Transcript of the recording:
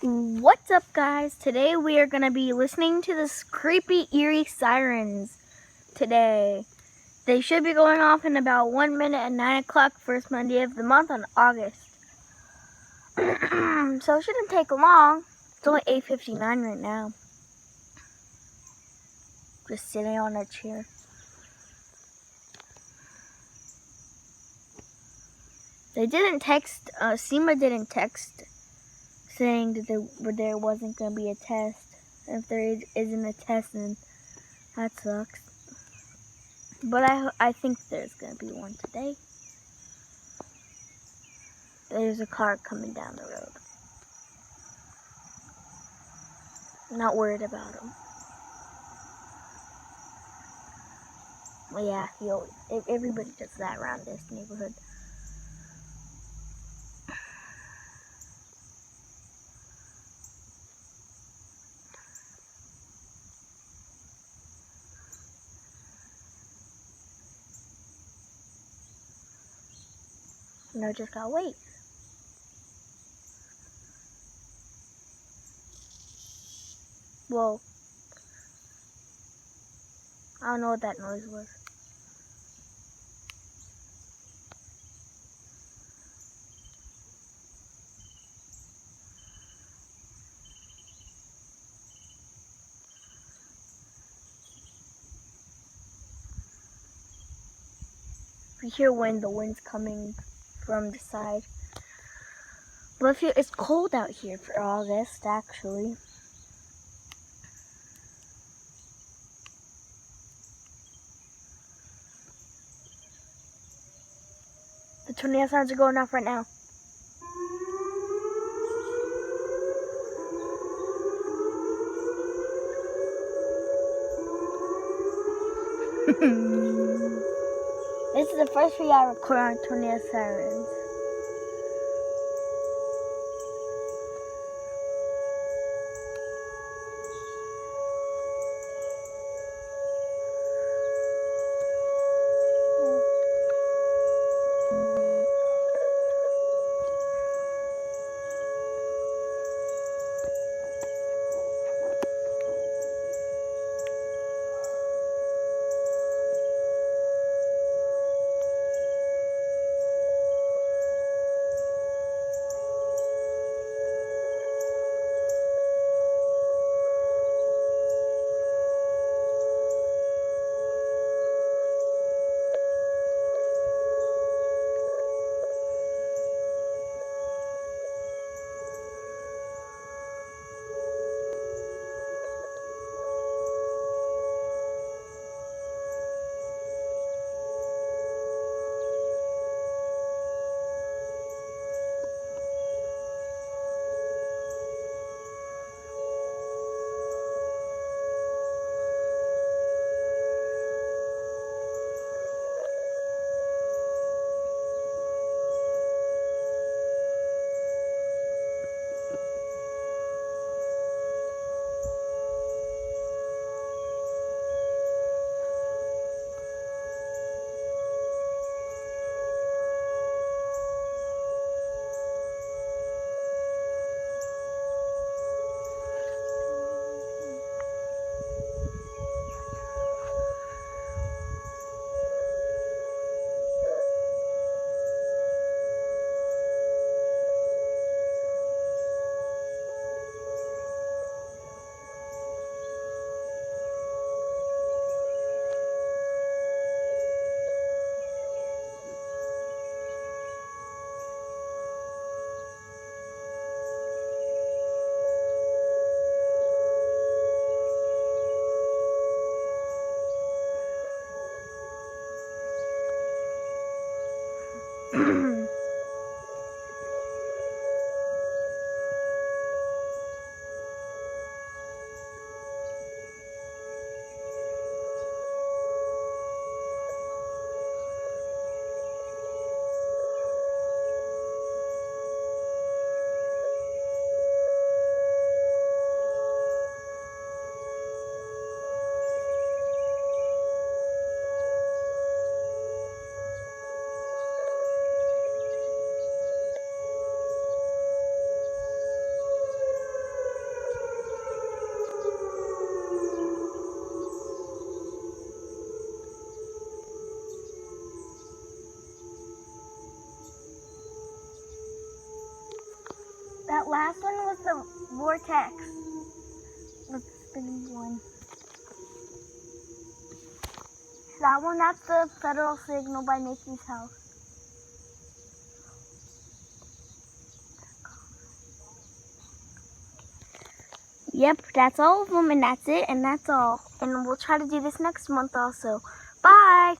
What's up, guys? Today we are going to be listening to this creepy, eerie sirens today. They should be going off in about 1 minute at 9 o'clock, first Monday of the month on August. So it shouldn't take long. It's only 8:59 right now. Just sitting on a chair. They didn't text, SEMA didn't text saying that there wasn't going to be a test. If there isn't a test, then that sucks. But I think there's going to be one today. There's a car coming down the road. I'm not worried about him. Well, yeah, everybody does that around this neighborhood. No, just gotta wait. Whoa. I don't know what that noise was. You hear the wind's coming from the side. But it's cold out here for August, actually. The tornado signs are going off right now. This is the first video I record on tornado sirens. That last one was the vortex. The spinning one. That one, that's the federal signal by Mickey's house. Yep, that's all of them, and that's it, and that's all. And we'll try to do this next month also. Bye!